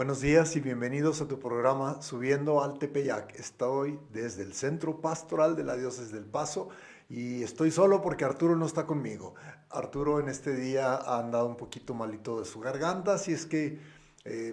Buenos días y bienvenidos a tu programa Subiendo al Tepeyac. Estoy desde el Centro Pastoral de la Diócesis del Paso y estoy solo porque Arturo no está conmigo. Arturo en este día ha andado un poquito malito de su garganta, así es que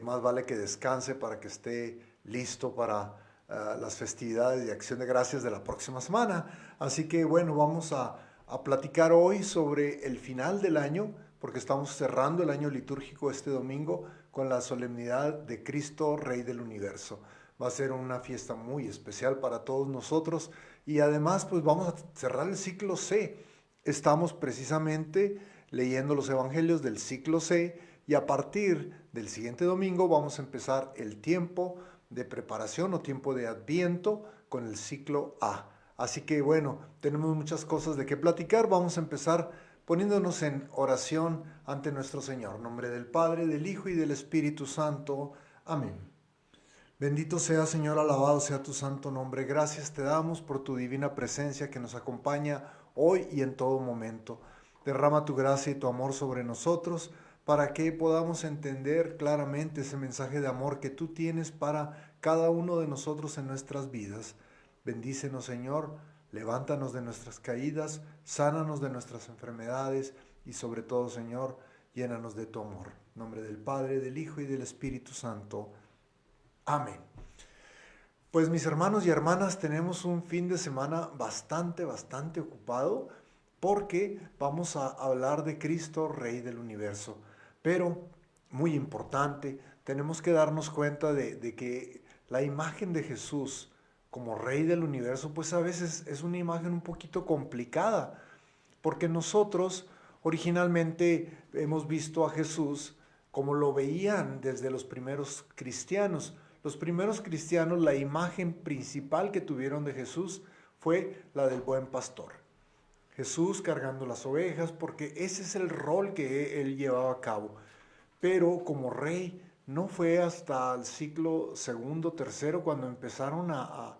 más vale que descanse para que esté listo para las festividades de Acción de Gracias de la próxima semana. Así que bueno, vamos a platicar hoy sobre el final del año, porque estamos cerrando el año litúrgico este domingo con la solemnidad de Cristo, Rey del Universo. Va a ser una fiesta muy especial para todos nosotros y además pues vamos a cerrar el ciclo C. Estamos precisamente leyendo los evangelios del ciclo C y a partir del siguiente domingo vamos a empezar el tiempo de preparación o tiempo de Adviento con el ciclo A. Así que bueno, tenemos muchas cosas de qué platicar. Vamos a empezar poniéndonos en oración ante nuestro Señor. En nombre del Padre, del Hijo y del Espíritu Santo. Amén. Bendito sea, Señor, alabado sea tu santo nombre. Gracias te damos por tu divina presencia que nos acompaña hoy y en todo momento. Derrama tu gracia y tu amor sobre nosotros para que podamos entender claramente ese mensaje de amor que tú tienes para cada uno de nosotros en nuestras vidas. Bendícenos, Señor, levántanos de nuestras caídas, sánanos de nuestras enfermedades y sobre todo, Señor, llénanos de tu amor. En nombre del Padre, del Hijo y del Espíritu Santo. Amén. Pues mis hermanos y hermanas, tenemos un fin de semana bastante ocupado porque vamos a hablar de Cristo, Rey del Universo. Pero, muy importante, tenemos que darnos cuenta de que la imagen de Jesús como Rey del Universo, pues a veces es una imagen un poquito complicada, porque nosotros originalmente hemos visto a Jesús como lo veían desde los primeros cristianos. Los primeros cristianos, la imagen principal que tuvieron de Jesús fue la del buen pastor. Jesús cargando las ovejas, porque ese es el rol que él llevaba a cabo. Pero como rey, no fue hasta el siglo segundo, tercero, cuando empezaron a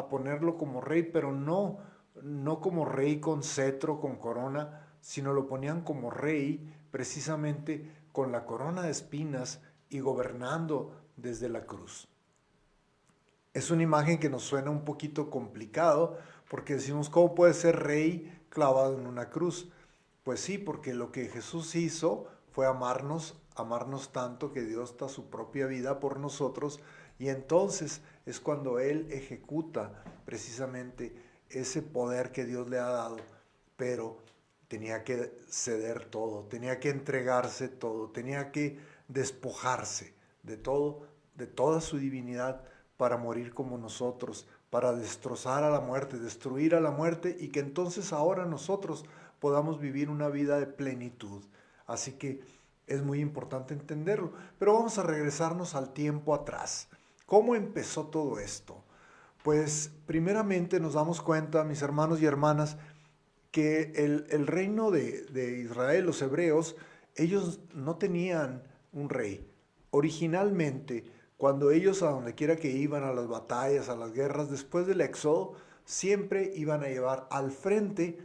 ponerlo como rey, pero no como rey con cetro, con corona, sino lo ponían como rey precisamente con la corona de espinas y gobernando desde la cruz. Es una imagen que nos suena un poquito complicado porque decimos, ¿cómo puede ser rey clavado en una cruz? Pues sí, porque lo que Jesús hizo fue amarnos tanto que dio hasta su propia vida por nosotros y entonces es cuando Él ejecuta precisamente ese poder que Dios le ha dado, pero tenía que ceder todo, tenía que entregarse todo, tenía que despojarse de todo, de toda su divinidad para morir como nosotros, para destrozar a la muerte, destruir a la muerte y que entonces ahora nosotros podamos vivir una vida de plenitud. Así que es muy importante entenderlo. Pero vamos a regresarnos al tiempo atrás. ¿Cómo empezó todo esto? Pues primeramente nos damos cuenta, mis hermanos y hermanas, que el reino de Israel, los hebreos, ellos no tenían un rey. Originalmente, cuando ellos a donde quiera que iban, a las batallas, a las guerras, después del éxodo, siempre iban a llevar al frente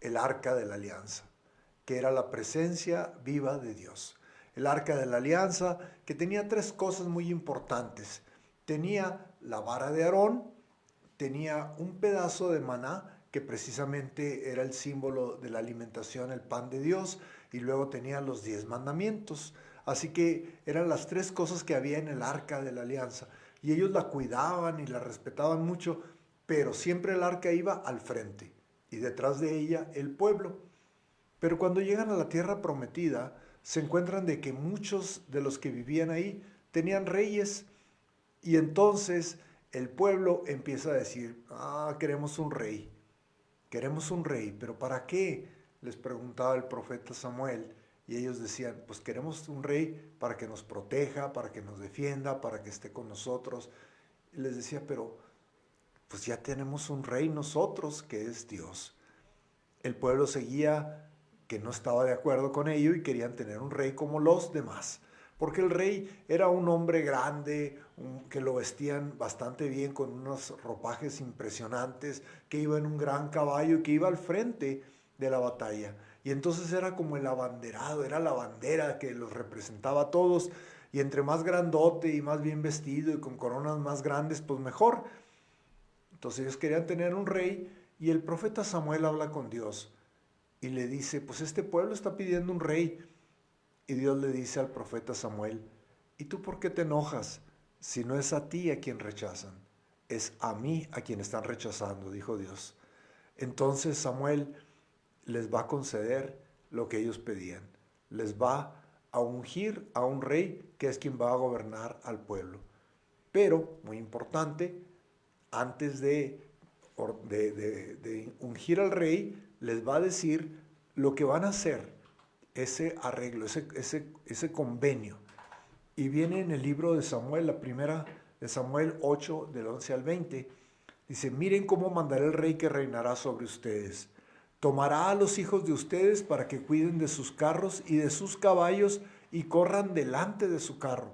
el arca de la alianza, que era la presencia viva de Dios. El arca de la alianza que tenía tres cosas muy importantes. Tenía la vara de Aarón, tenía un pedazo de maná, que precisamente era el símbolo de la alimentación, el pan de Dios, y luego tenía los 10 mandamientos. Así que eran las tres cosas que había en el arca de la alianza. Y ellos la cuidaban y la respetaban mucho, pero siempre el arca iba al frente y detrás de ella el pueblo. Pero cuando llegan a la tierra prometida, se encuentran de que muchos de los que vivían ahí tenían reyes y entonces el pueblo empieza a decir, queremos un rey, pero ¿para qué? Les preguntaba el profeta Samuel y ellos decían, pues queremos un rey para que nos proteja, para que nos defienda, para que esté con nosotros. Y les decía, pero pues ya tenemos un rey nosotros, que es Dios. El pueblo seguía que no estaba de acuerdo con ello y querían tener un rey como los demás. Porque el rey era un hombre grande, que lo vestían bastante bien con unos ropajes impresionantes, que iba en un gran caballo y que iba al frente de la batalla. Y entonces era como el abanderado, era la bandera que los representaba a todos. y entre más grandote y más bien vestido y con coronas más grandes, pues mejor. Entonces ellos querían tener un rey y el profeta Samuel habla con Dios y le dice, pues este pueblo está pidiendo un rey. Y Dios le dice al profeta Samuel, ¿y tú por qué te enojas? Si no es a ti a quien rechazan, es a mí a quien están rechazando, dijo Dios. Entonces Samuel les va a conceder lo que ellos pedían. Les va a ungir a un rey que es quien va a gobernar al pueblo. Pero, muy importante, antes de ungir al rey, les va a decir lo que van a hacer, ese arreglo, ese convenio. Y viene en el libro de Samuel, la primera de Samuel 8, del 11 al 20. Dice, miren cómo mandará el rey que reinará sobre ustedes. Tomará a los hijos de ustedes para que cuiden de sus carros y de sus caballos y corran delante de su carro.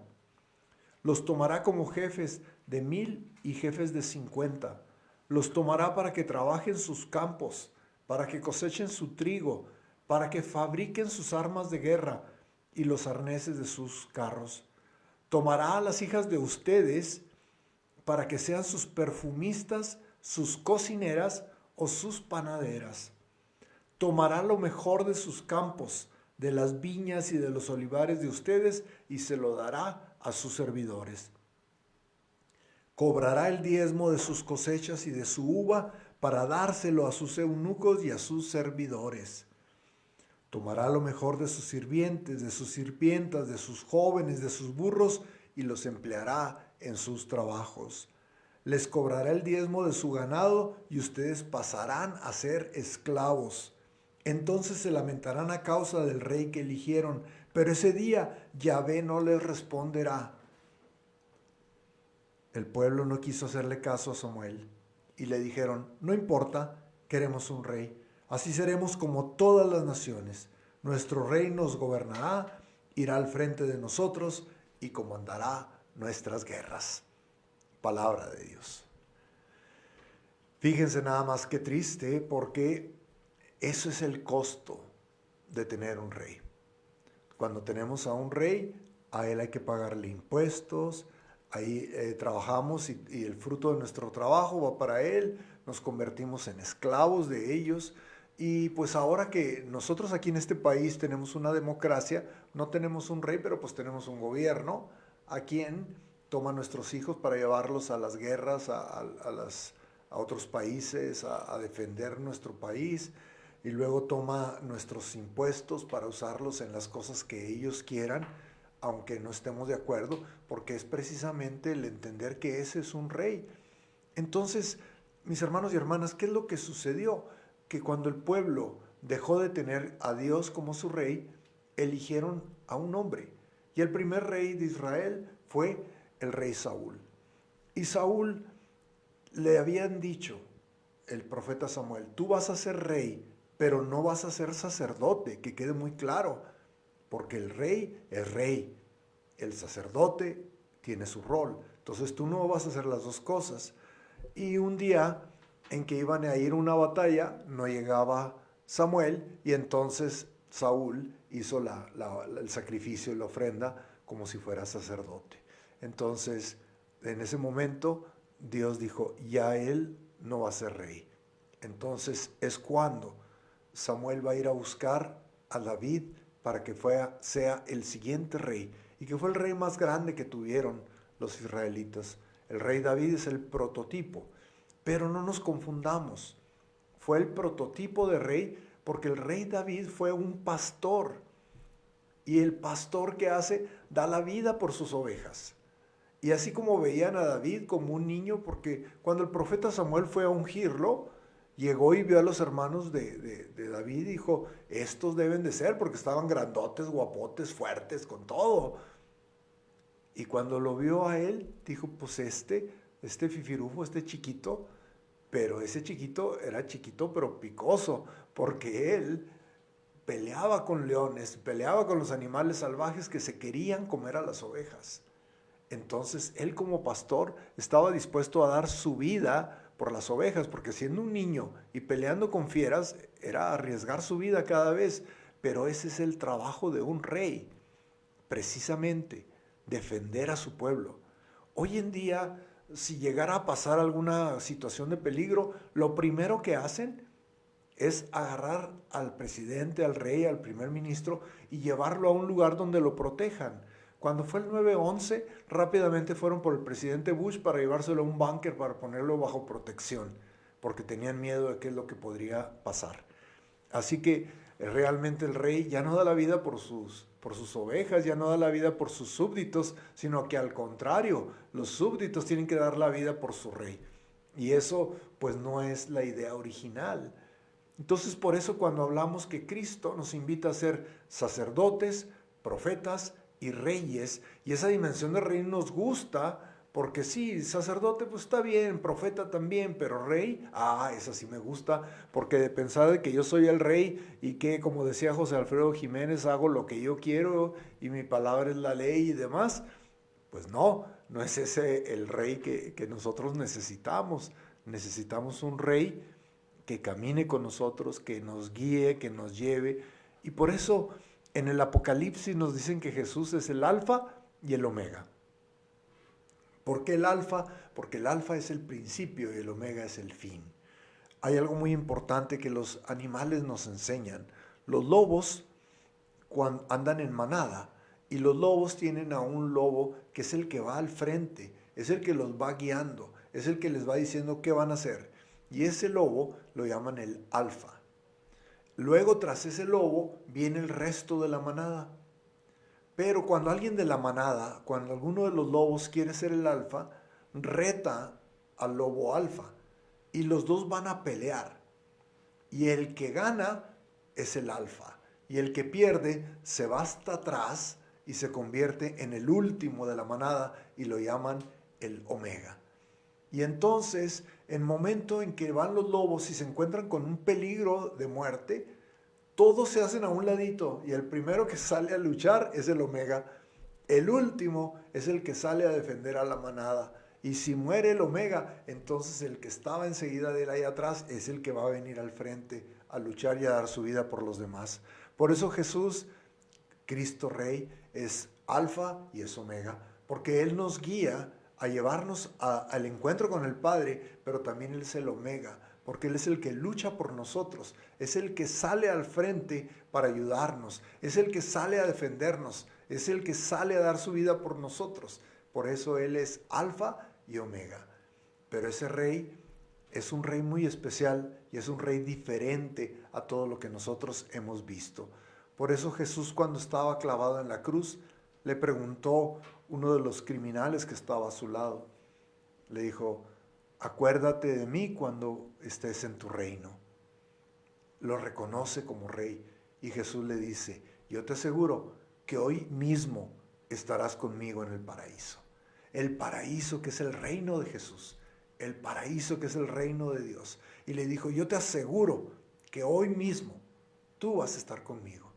Los tomará como jefes de 1000 y jefes de 50. Los tomará para que trabajen sus campos, para que cosechen su trigo, para que fabriquen sus armas de guerra y los arneses de sus carros. Tomará a las hijas de ustedes para que sean sus perfumistas, sus cocineras o sus panaderas. Tomará lo mejor de sus campos, de las viñas y de los olivares de ustedes, y se lo dará a sus servidores. Cobrará el diezmo de sus cosechas y de su uva para dárselo a sus eunucos y a sus servidores. Tomará lo mejor de sus sirvientes, de sus sirvientas, de sus jóvenes, de sus burros, y los empleará en sus trabajos. Les cobrará el diezmo de su ganado, y ustedes pasarán a ser esclavos. Entonces se lamentarán a causa del rey que eligieron, pero ese día Yahvé no les responderá. El pueblo no quiso hacerle caso a Samuel y le dijeron, no importa, queremos un rey. Así seremos como todas las naciones. Nuestro rey nos gobernará, irá al frente de nosotros y comandará nuestras guerras. Palabra de Dios. Fíjense nada más qué triste, porque eso es el costo de tener un rey. Cuando tenemos a un rey, a él hay que pagarle impuestos, ahí trabajamos y el fruto de nuestro trabajo va para él, nos convertimos en esclavos de ellos. Y pues ahora que nosotros aquí en este país tenemos una democracia, no tenemos un rey, pero pues tenemos un gobierno a quien toma a nuestros hijos para llevarlos a las guerras, a otros países, a defender nuestro país, y luego toma nuestros impuestos para usarlos en las cosas que ellos quieran, aunque no estemos de acuerdo, porque es precisamente el entender que ese es un rey. Entonces, mis hermanos y hermanas, ¿qué es lo que sucedió? Que cuando el pueblo dejó de tener a Dios como su rey, eligieron a un hombre. Y el primer rey de Israel fue el rey Saúl. Y Saúl le habían dicho, el profeta Samuel, tú vas a ser rey, pero no vas a ser sacerdote, que quede muy claro, porque el rey es rey, el sacerdote tiene su rol. Entonces tú no vas a hacer las dos cosas. Y un día en que iban a ir a una batalla, no llegaba Samuel, y entonces Saúl hizo el sacrificio y la ofrenda como si fuera sacerdote. Entonces, en ese momento, Dios dijo, ya él no va a ser rey. Entonces es cuando Samuel va a ir a buscar a David para que sea el siguiente rey, y que fue el rey más grande que tuvieron los israelitas. El rey David es el prototipo. Pero no nos confundamos, fue el prototipo de rey porque el rey David fue un pastor. Y el pastor, ¿qué hace? Da la vida por sus ovejas. Y así como veían a David como un niño, porque cuando el profeta Samuel fue a ungirlo, llegó y vio a los hermanos de David y dijo, estos deben de ser, porque estaban grandotes, guapotes, fuertes, con todo. Y cuando lo vio a él, dijo, pues este fifirufo, este chiquito, pero ese chiquito era chiquito pero picoso, porque él peleaba con leones, peleaba con los animales salvajes que se querían comer a las ovejas. Entonces él como pastor estaba dispuesto a dar su vida por las ovejas, porque siendo un niño y peleando con fieras era arriesgar su vida cada vez, pero ese es el trabajo de un rey, precisamente defender a su pueblo. Hoy en día, si llegara a pasar alguna situación de peligro, lo primero que hacen es agarrar al presidente, al rey, al primer ministro y llevarlo a un lugar donde lo protejan. Cuando fue el 9/11, rápidamente fueron por el presidente Bush para llevárselo a un búnker para ponerlo bajo protección, porque tenían miedo de qué es lo que podría pasar. Así que realmente el rey ya no da la vida por sus ovejas, ya no da la vida por sus súbditos, sino que al contrario, los súbditos tienen que dar la vida por su rey. Y eso pues no es la idea original. Entonces por eso cuando hablamos que Cristo nos invita a ser sacerdotes, profetas y reyes, y esa dimensión de rey nos gusta, porque sí, sacerdote pues está bien, profeta también, pero rey, esa sí me gusta, porque de pensar de que yo soy el rey y que, como decía José Alfredo Jiménez, hago lo que yo quiero y mi palabra es la ley y demás, pues no es ese el rey que nosotros necesitamos. Necesitamos un rey que camine con nosotros, que nos guíe, que nos lleve. Y por eso en el Apocalipsis nos dicen que Jesús es el alfa y el omega. ¿Por qué el alfa? Porque el alfa es el principio y el omega es el fin. Hay algo muy importante que los animales nos enseñan. Los lobos andan en manada y los lobos tienen a un lobo que es el que va al frente, es el que los va guiando, es el que les va diciendo qué van a hacer. Y ese lobo lo llaman el alfa. Luego tras ese lobo viene el resto de la manada. Pero cuando alguien de la manada, cuando alguno de los lobos quiere ser el alfa, reta al lobo alfa y los dos van a pelear. Y el que gana es el alfa y el que pierde se va hasta atrás y se convierte en el último de la manada y lo llaman el omega. Y entonces, en el momento en que van los lobos y se encuentran con un peligro de muerte, todos se hacen a un ladito y el primero que sale a luchar es el omega. El último es el que sale a defender a la manada. Y si muere el omega, entonces el que estaba enseguida de él ahí atrás es el que va a venir al frente a luchar y a dar su vida por los demás. Por eso Jesús, Cristo Rey, es alfa y es omega, porque Él nos guía a llevarnos al encuentro con el Padre, pero también Él es el omega, porque Él es el que lucha por nosotros, es el que sale al frente para ayudarnos, es el que sale a defendernos, es el que sale a dar su vida por nosotros. Por eso Él es alfa y omega. Pero ese rey es un rey muy especial y es un rey diferente a todo lo que nosotros hemos visto. Por eso Jesús, cuando estaba clavado en la cruz, le preguntó uno de los criminales que estaba a su lado. Le dijo: acuérdate de mí cuando estés en tu reino. Lo reconoce como rey y Jesús le dice: yo te aseguro que hoy mismo estarás conmigo en el paraíso. El paraíso que es el reino de Jesús, el paraíso que es el reino de Dios. Y le dijo: yo te aseguro que hoy mismo tú vas a estar conmigo.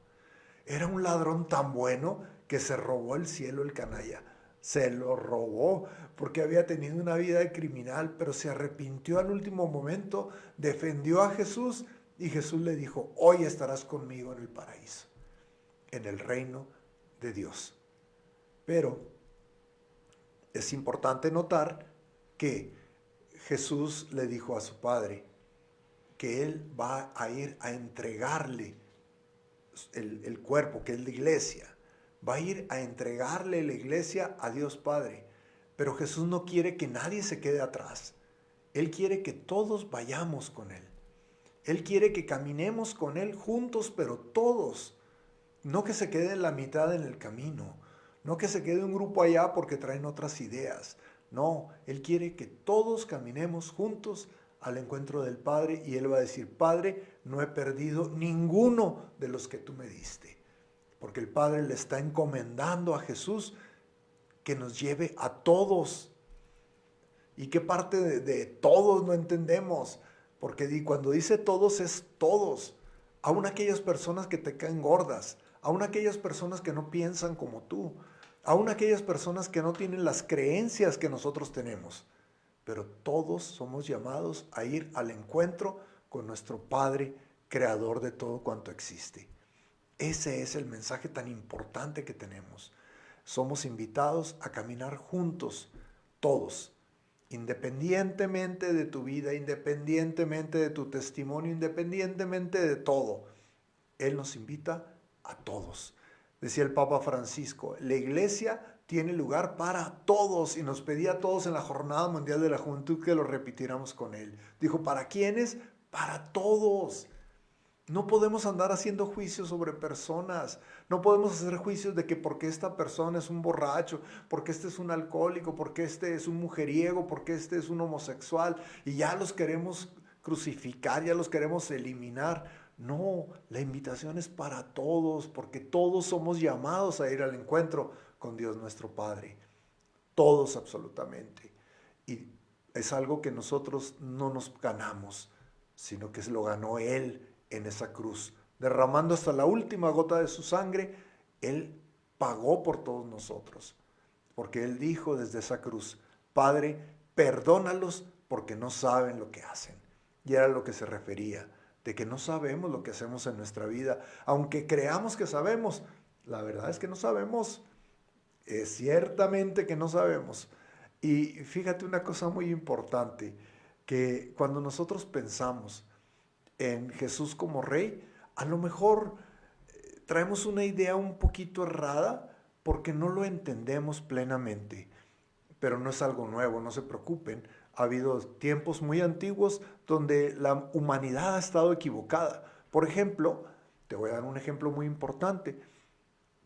Era un ladrón tan bueno que se robó el cielo el canalla. Se lo robó porque había tenido una vida de criminal, pero se arrepintió al último momento, defendió a Jesús y Jesús le dijo: hoy estarás conmigo en el paraíso, en el reino de Dios. Pero es importante notar que Jesús le dijo a su Padre que Él va a ir a entregarle el cuerpo, que es la iglesia. Va a ir a entregarle la iglesia a Dios Padre. Pero Jesús no quiere que nadie se quede atrás. Él quiere que todos vayamos con Él. Él quiere que caminemos con Él juntos, pero todos. No que se quede en la mitad en el camino. No que se quede un grupo allá porque traen otras ideas. No, Él quiere que todos caminemos juntos al encuentro del Padre y Él va a decir: Padre, no he perdido ninguno de los que tú me diste. Porque el Padre le está encomendando a Jesús que nos lleve a todos. ¿Y qué parte de todos no entendemos? Porque cuando dice todos es todos. Aún aquellas personas que te caen gordas, aún aquellas personas que no piensan como tú, aún aquellas personas que no tienen las creencias que nosotros tenemos. Pero todos somos llamados a ir al encuentro con nuestro Padre, creador de todo cuanto existe. Ese es el mensaje tan importante que tenemos. somos invitados a caminar juntos, todos, independientemente de tu vida, independientemente de tu testimonio, independientemente de todo. Él nos invita a todos. Decía el Papa Francisco, la iglesia tiene lugar para todos y nos pedía a todos en la Jornada Mundial de la Juventud que lo repitiéramos con él. Dijo, ¿para quiénes? Para todos. No podemos andar haciendo juicios sobre personas. No podemos hacer juicios de que porque esta persona es un borracho, porque este es un alcohólico, porque este es un mujeriego, porque este es un homosexual y ya los queremos crucificar, ya los queremos eliminar. No, la invitación es para todos, porque todos somos llamados a ir al encuentro con Dios nuestro Padre. Todos absolutamente. Y es algo que nosotros no nos ganamos, sino que lo ganó Él en esa cruz. Derramando hasta la última gota de su sangre, Él pagó por todos nosotros. Porque Él dijo desde esa cruz, Padre, perdónalos porque no saben lo que hacen. Y era lo que se refería, de que no sabemos lo que hacemos en nuestra vida. Aunque creamos que sabemos, la verdad es que no sabemos. Es ciertamente que no sabemos. Y fíjate una cosa muy importante, que cuando nosotros pensamos en Jesús como Rey, a lo mejor traemos una idea un poquito errada porque no lo entendemos plenamente. Pero no es algo nuevo, no se preocupen. Ha habido tiempos muy antiguos donde la humanidad ha estado equivocada. Por ejemplo, te voy a dar un ejemplo muy importante.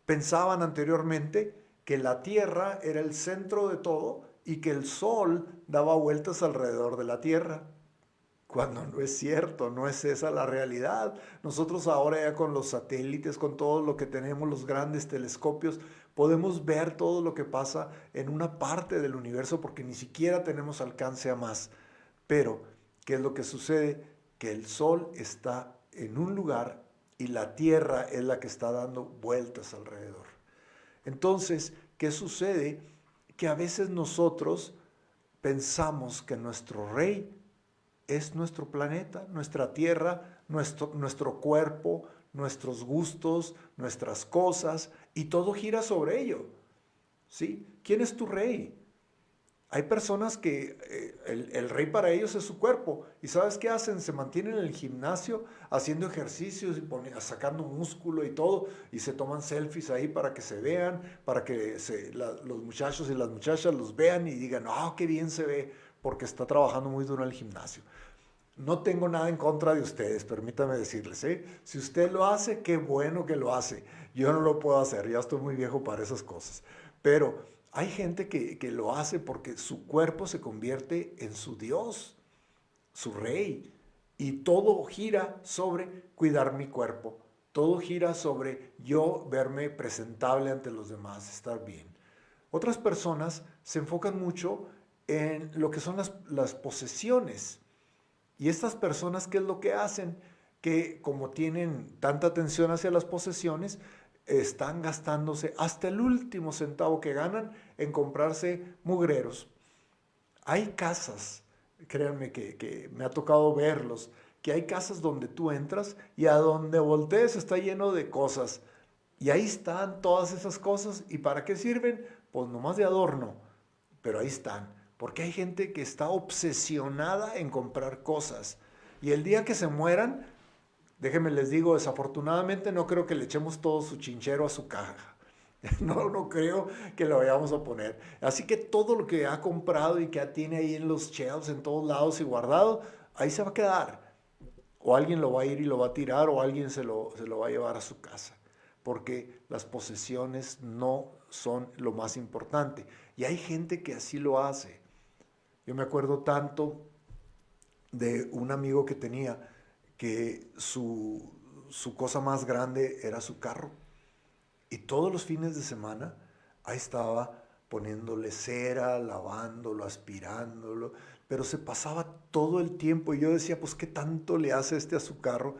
Pensaban anteriormente que la Tierra era el centro de todo y que el Sol daba vueltas alrededor de la Tierra. Cuando no es cierto, no es esa la realidad. Nosotros ahora ya con los satélites, con todo lo que tenemos, los grandes telescopios, podemos ver todo lo que pasa en una parte del universo porque ni siquiera tenemos alcance a más. Pero, ¿qué es lo que sucede? Que el Sol está en un lugar y la Tierra es la que está dando vueltas alrededor. Entonces, ¿qué sucede? Que a veces nosotros pensamos que nuestro Rey es nuestro planeta, nuestra tierra, nuestro cuerpo, nuestros gustos, nuestras cosas, y todo gira sobre ello. ¿Sí? ¿Quién es tu rey? Hay personas que el rey para ellos es su cuerpo. ¿Y sabes qué hacen? Se mantienen en el gimnasio haciendo ejercicios y sacando músculo y todo. Y se toman selfies ahí para que se vean, para que los muchachos y las muchachas los vean y digan, ¡oh, qué bien se ve! Porque está trabajando muy duro en el gimnasio. No tengo nada en contra de ustedes, permítame decirles, ¿eh? Si usted lo hace, qué bueno que lo hace. Yo no lo puedo hacer, ya estoy muy viejo para esas cosas. Pero hay gente que lo hace porque su cuerpo se convierte en su Dios, su rey. Y todo gira sobre cuidar mi cuerpo. Todo gira sobre yo verme presentable ante los demás, estar bien. Otras personas se enfocan mucho en lo que son las posesiones. Y estas personas, ¿qué es lo que hacen? Que como tienen tanta atención hacia las posesiones, están gastándose hasta el último centavo que ganan en comprarse mugreros. Hay casas, créanme que me ha tocado verlos, que hay casas donde tú entras y a donde voltees está lleno de cosas. Y ahí están todas esas cosas. ¿Y para qué sirven? Pues nomás de adorno, pero ahí están. Porque hay gente que está obsesionada en comprar cosas. Y el día que se mueran, déjenme les digo, desafortunadamente no creo que le echemos todo su chinchero a su caja. No creo que lo vayamos a poner. Así que todo lo que ha comprado y que tiene ahí en los shelves, en todos lados y guardado, ahí se va a quedar. O alguien lo va a ir y lo va a tirar, o alguien se lo va a llevar a su casa. Porque las posesiones no son lo más importante. Y hay gente que así lo hace. Yo me acuerdo tanto de un amigo que tenía que su cosa más grande era su carro. Y todos los fines de semana ahí estaba poniéndole cera, lavándolo, aspirándolo, pero se pasaba todo el tiempo y yo decía, pues, ¿qué tanto le hace a su carro?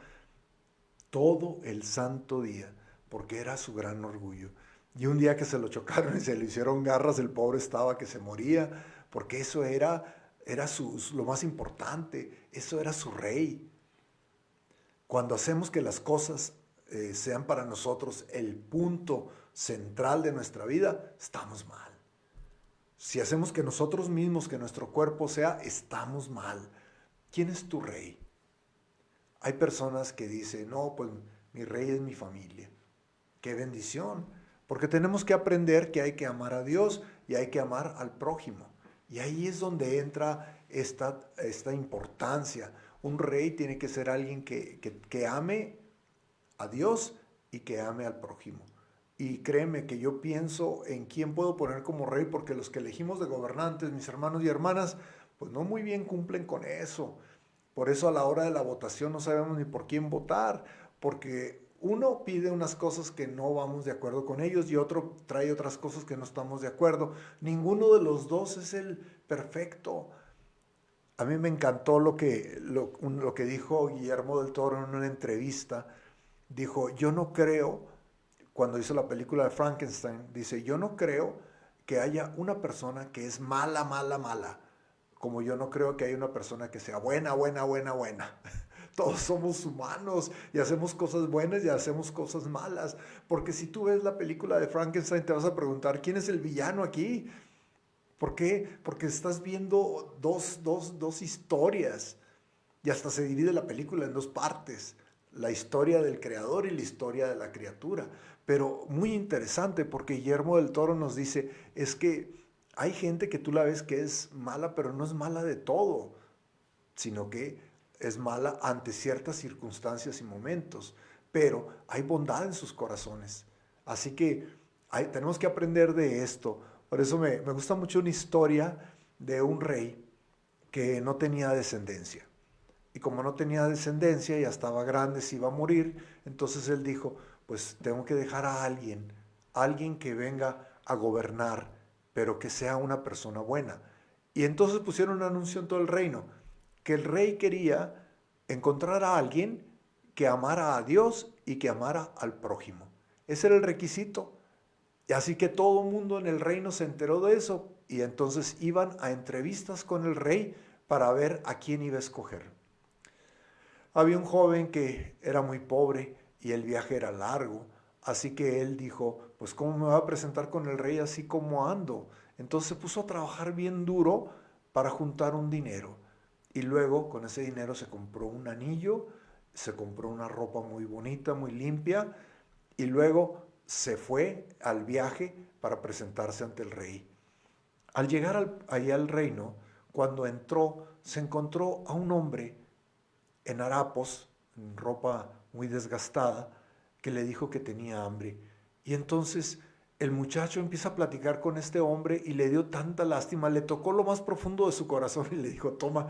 Todo el santo día, porque era su gran orgullo. Y un día que se lo chocaron y se le hicieron garras, el pobre estaba que se moría, porque eso era lo más importante, eso era su rey. Cuando hacemos que las cosas sean para nosotros el punto central de nuestra vida, estamos mal. Si hacemos que nosotros mismos, que nuestro cuerpo sea, estamos mal. ¿Quién es tu rey? Hay personas que dicen, no, pues mi rey es mi familia. ¡Qué bendición! Porque tenemos que aprender que hay que amar a Dios y hay que amar al prójimo. Y ahí es donde entra esta importancia. Un rey tiene que ser alguien que ame a Dios y que ame al prójimo. Y créeme que yo pienso en quién puedo poner como rey, porque los que elegimos de gobernantes, mis hermanos y hermanas, pues no muy bien cumplen con eso. Por eso a la hora de la votación no sabemos ni por quién votar, porque uno pide unas cosas que no vamos de acuerdo con ellos y otro trae otras cosas que no estamos de acuerdo. Ninguno de los dos es el perfecto. A mí me encantó lo que dijo Guillermo del Toro en una entrevista. Dijo, yo no creo, cuando hizo la película de Frankenstein, dice, yo no creo que haya una persona que es mala, mala, mala, como yo no creo que haya una persona que sea buena, buena, buena, buena. Todos somos humanos y hacemos cosas buenas y hacemos cosas malas. Porque si tú ves la película de Frankenstein, te vas a preguntar, ¿quién es el villano aquí? ¿Por qué? Porque estás viendo dos historias y hasta se divide la película en dos partes. La historia del creador y la historia de la criatura. Pero muy interesante porque Guillermo del Toro nos dice, es que hay gente que tú la ves que es mala, pero no es mala de todo, sino que es mala ante ciertas circunstancias y momentos. Pero hay bondad en sus corazones. Así que tenemos que aprender de esto. Por eso me gusta mucho una historia de un rey que no tenía descendencia. Y como no tenía descendencia, ya estaba grande, se iba a morir, entonces él dijo, pues tengo que dejar a alguien que venga a gobernar, pero que sea una persona buena. Y entonces pusieron un anuncio en todo el reino, que el rey quería encontrar a alguien que amara a Dios y que amara al prójimo. Ese era el requisito. Y así que todo el mundo en el reino se enteró de eso y entonces iban a entrevistas con el rey para ver a quién iba a escoger. Había un joven que era muy pobre y el viaje era largo, así que él dijo, pues ¿cómo me voy a presentar con el rey así como ando? Entonces se puso a trabajar bien duro para juntar un dinero y luego con ese dinero se compró un anillo, se compró una ropa muy bonita, muy limpia y luego se fue al viaje para presentarse ante el rey. Al llegar allá al reino, cuando entró, se encontró a un hombre en harapos, en ropa muy desgastada, que le dijo que tenía hambre. Y entonces el muchacho empieza a platicar con este hombre y le dio tanta lástima, le tocó lo más profundo de su corazón y le dijo, toma,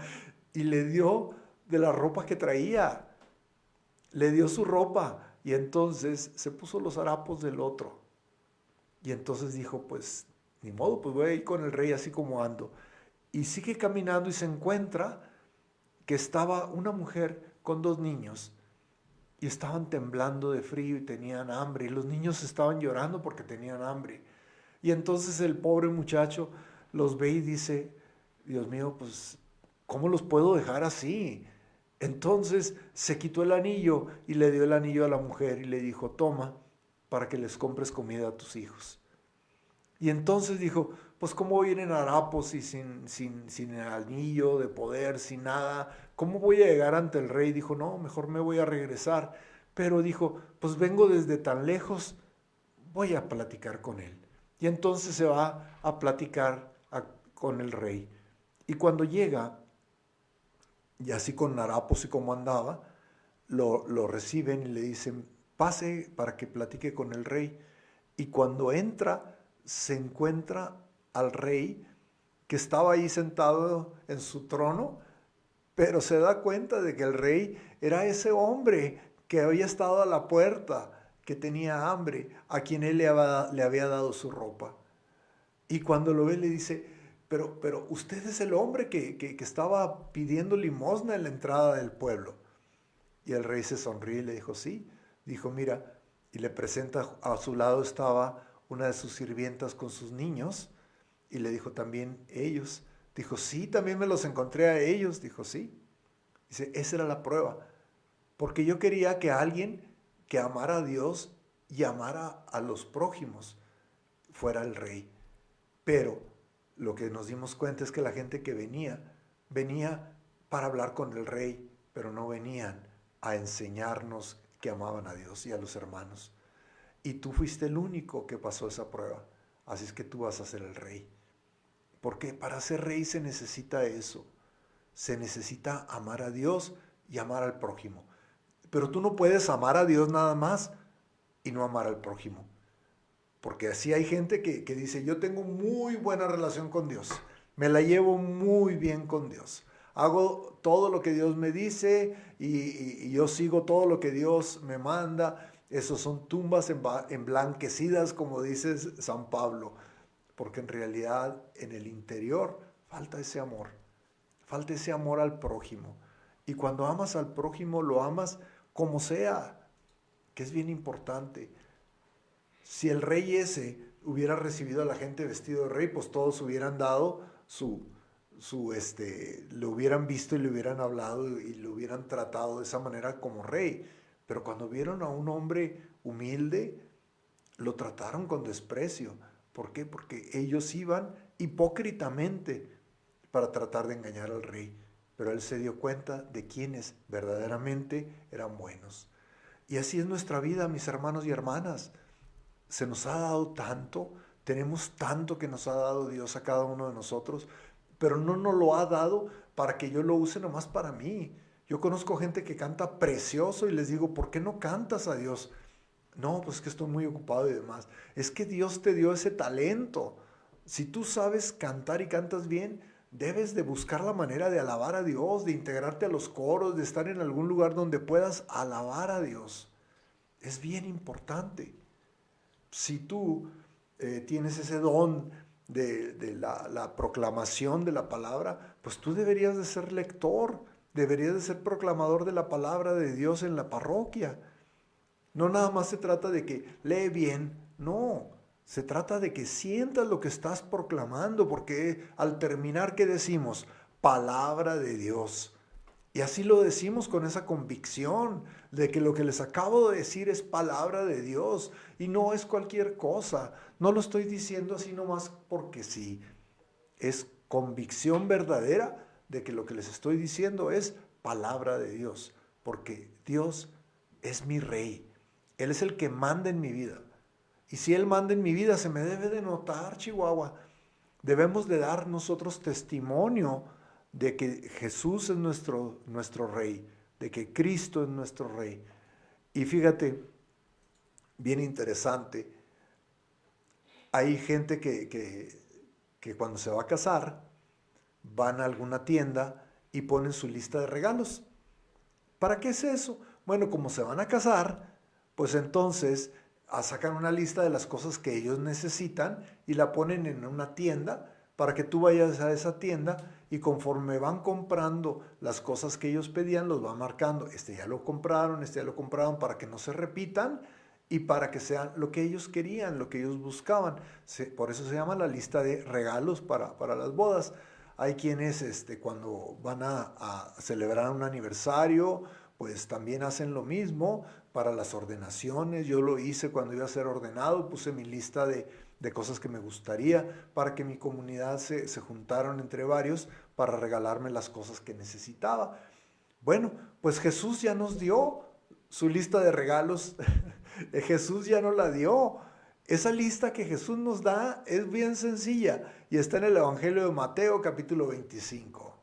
y le dio de la ropa que traía, le dio su ropa y entonces se puso los harapos del otro. Y entonces dijo, pues ni modo, pues voy a ir con el rey así como ando. Y sigue caminando y se encuentra que estaba una mujer con dos niños y estaban temblando de frío y tenían hambre y los niños estaban llorando porque tenían hambre. Y entonces el pobre muchacho los ve y dice, Dios mío, pues ¿cómo los puedo dejar así? Entonces se quitó el anillo y le dio el anillo a la mujer y le dijo, toma para que les compres comida a tus hijos. Y entonces dijo, pues cómo voy a ir en harapos y sin el anillo de poder, sin nada, ¿cómo voy a llegar ante el rey? Dijo, no, mejor me voy a regresar. Pero dijo, pues vengo desde tan lejos, voy a platicar con él. Y entonces se va a platicar con el rey. Y cuando llega, y así con harapos y como andaba, lo reciben y le dicen, pase para que platique con el rey. Y cuando entra, se encuentra al rey que estaba ahí sentado en su trono, pero se da cuenta de que el rey era ese hombre que había estado a la puerta, que tenía hambre, a quien él le había dado su ropa. Y cuando lo ve le dice, pero usted es el hombre que estaba pidiendo limosna en la entrada del pueblo. Y el rey se sonríe y le dijo, sí. Dijo, mira, y le presenta, a su lado estaba una de sus sirvientas con sus niños, y le dijo también ellos. Dijo, sí, también me los encontré a ellos. Dijo, sí. Dice, esa era la prueba. Porque yo quería que alguien que amara a Dios y amara a los prójimos, fuera el rey. Pero lo que nos dimos cuenta es que la gente que venía para hablar con el rey, pero no venían a enseñarnos que amaban a Dios y a los hermanos. Y tú fuiste el único que pasó esa prueba. Así es que tú vas a ser el rey. Porque para ser rey se necesita eso. Se necesita amar a Dios y amar al prójimo. Pero tú no puedes amar a Dios nada más y no amar al prójimo. Porque así hay gente que dice, yo tengo muy buena relación con Dios. Me la llevo muy bien con Dios. Hago todo lo que Dios me dice y yo sigo todo lo que Dios me manda. Esos son tumbas emblanquecidas, como dice San Pablo. Porque en realidad en el interior falta ese amor. Falta ese amor al prójimo. Y cuando amas al prójimo, lo amas como sea, que es bien importante. Si el rey ese hubiera recibido a la gente vestido de rey, pues todos hubieran dado lo hubieran visto y le hubieran hablado y lo hubieran tratado de esa manera como rey. Pero cuando vieron a un hombre humilde, lo trataron con desprecio. ¿Por qué? Porque ellos iban hipócritamente para tratar de engañar al rey. Pero él se dio cuenta de quienes verdaderamente eran buenos. Y así es nuestra vida, mis hermanos y hermanas. Se nos ha dado tanto, tenemos tanto que nos ha dado Dios a cada uno de nosotros, pero no nos lo ha dado para que yo lo use nomás para mí. Yo conozco gente que canta precioso y les digo, ¿por qué no cantas a Dios? No, pues es que estoy muy ocupado y demás. Es que Dios te dio ese talento. Si tú sabes cantar y cantas bien, debes de buscar la manera de alabar a Dios, de integrarte a los coros, de estar en algún lugar donde puedas alabar a Dios. Es bien importante. Si tú tienes ese don de la proclamación de la palabra, pues tú deberías de ser lector, deberías de ser proclamador de la palabra de Dios en la parroquia. No nada más se trata de que lee bien, no, se trata de que sientas lo que estás proclamando, porque al terminar, ¿qué decimos? Palabra de Dios. Y así lo decimos con esa convicción de que lo que les acabo de decir es palabra de Dios y no es cualquier cosa. No lo estoy diciendo así nomás porque sí. Es convicción verdadera de que lo que les estoy diciendo es palabra de Dios, porque Dios es mi rey. Él es el que manda en mi vida. Y si Él manda en mi vida, se me debe de notar, Chihuahua. Debemos de dar nosotros testimonio de que Jesús es nuestro rey, de que Cristo es nuestro rey. Y fíjate, bien interesante, hay gente que cuando se va a casar, van a alguna tienda y ponen su lista de regalos. ¿Para qué es eso? Bueno, como se van a casar, pues entonces sacan una lista de las cosas que ellos necesitan y la ponen en una tienda para que tú vayas a esa tienda y conforme van comprando las cosas que ellos pedían, los van marcando. Este ya lo compraron para que no se repitan y para que sean lo que ellos querían, lo que ellos buscaban. Por eso se llama la lista de regalos para las bodas. Hay quienes cuando van a celebrar un aniversario, pues también hacen lo mismo para las ordenaciones. Yo lo hice cuando iba a ser ordenado, puse mi lista de cosas que me gustaría para que mi comunidad se juntaron entre varios para regalarme las cosas que necesitaba. Bueno, pues Jesús ya nos dio su lista de regalos. Jesús ya nos la dio. Esa lista que Jesús nos da es bien sencilla y está en el Evangelio de Mateo capítulo 25.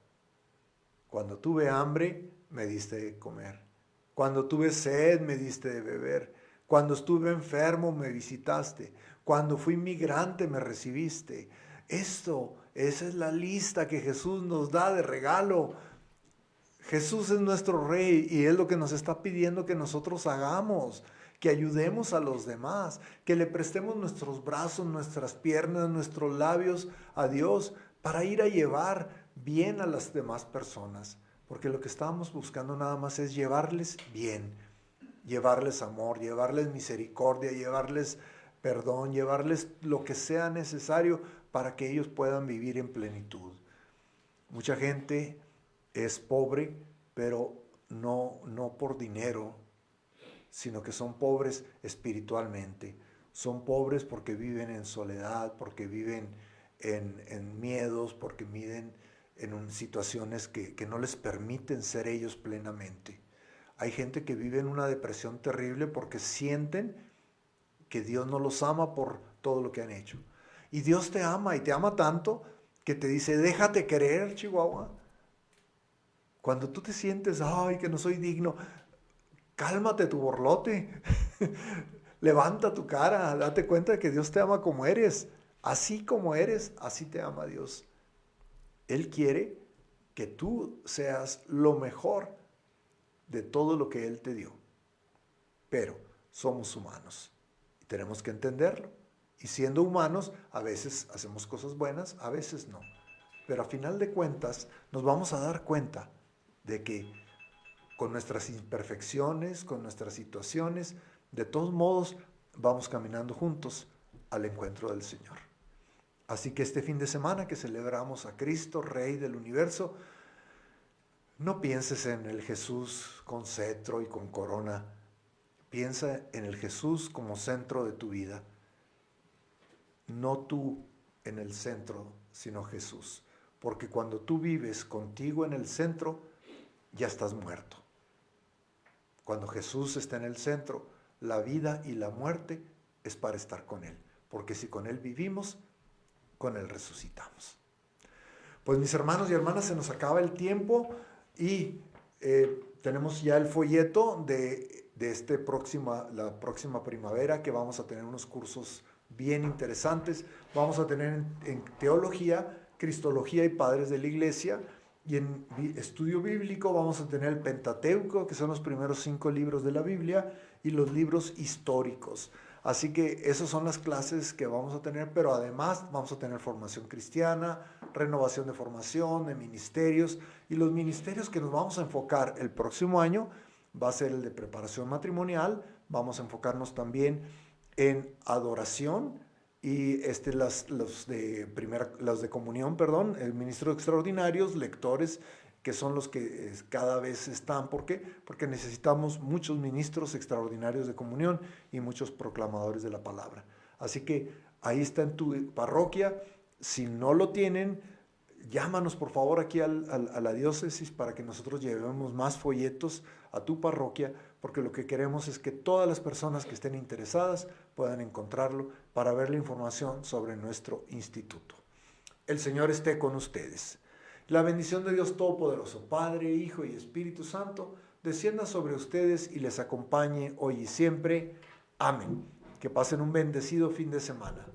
Cuando tuve hambre, me diste de comer. Cuando tuve sed, me diste de beber. Cuando estuve enfermo, me visitaste. Cuando fui migrante, me recibiste. Esa es la lista que Jesús nos da de regalo. Jesús es nuestro rey y es lo que nos está pidiendo que nosotros hagamos, que ayudemos a los demás, que le prestemos nuestros brazos, nuestras piernas, nuestros labios a Dios para ir a llevar bien a las demás personas. Porque lo que estábamos buscando nada más es llevarles bien, llevarles amor, llevarles misericordia, llevarles perdón, llevarles lo que sea necesario para que ellos puedan vivir en plenitud. Mucha gente es pobre, pero no por dinero, sino que son pobres espiritualmente. Son pobres porque viven en soledad, porque viven en miedos, porque viven en situaciones que no les permiten ser ellos plenamente. Hay gente que vive en una depresión terrible porque sienten que Dios no los ama por todo lo que han hecho. Y Dios te ama, y te ama tanto que te dice, déjate querer, Chihuahua. Cuando tú te sientes, ay, que no soy digno, cálmate tu borlote. Levanta tu cara, date cuenta de que Dios te ama como eres. Así como eres, así te ama Dios. Él quiere que tú seas lo mejor de todo lo que Él te dio. Pero somos humanos y tenemos que entenderlo. Y siendo humanos, a veces hacemos cosas buenas, a veces no. Pero a final de cuentas, nos vamos a dar cuenta de que con nuestras imperfecciones, con nuestras situaciones, de todos modos vamos caminando juntos al encuentro del Señor. Así que este fin de semana que celebramos a Cristo, Rey del universo, no pienses en el Jesús con cetro y con corona. Piensa en el Jesús como centro de tu vida. No tú en el centro, sino Jesús. Porque cuando tú vives contigo en el centro, ya estás muerto. Cuando Jesús está en el centro, la vida y la muerte es para estar con Él. Porque si con Él vivimos, con Él resucitamos. Pues mis hermanos y hermanas, se nos acaba el tiempo y tenemos ya el folleto de la próxima primavera, que vamos a tener unos cursos bien interesantes. Vamos a tener en teología, cristología y padres de la iglesia. Y en estudio bíblico vamos a tener el Pentateuco, que son los primeros 5 libros de la Biblia, y los libros históricos. Así que esas son las clases que vamos a tener, pero además vamos a tener formación cristiana, renovación de formación, de ministerios, y los ministerios que nos vamos a enfocar el próximo año va a ser el de preparación matrimonial. Vamos a enfocarnos también en adoración, y los de comunión, el ministro de extraordinarios, lectores, que son los que cada vez están. ¿Por qué? Porque necesitamos muchos ministros extraordinarios de comunión y muchos proclamadores de la palabra. Así que ahí está en tu parroquia. Si no lo tienen, llámanos por favor aquí a la diócesis para que nosotros llevemos más folletos a tu parroquia, porque lo que queremos es que todas las personas que estén interesadas puedan encontrarlo para ver la información sobre nuestro instituto. El Señor esté con ustedes. La bendición de Dios Todopoderoso, Padre, Hijo y Espíritu Santo, descienda sobre ustedes y les acompañe hoy y siempre. Amén. Que pasen un bendecido fin de semana.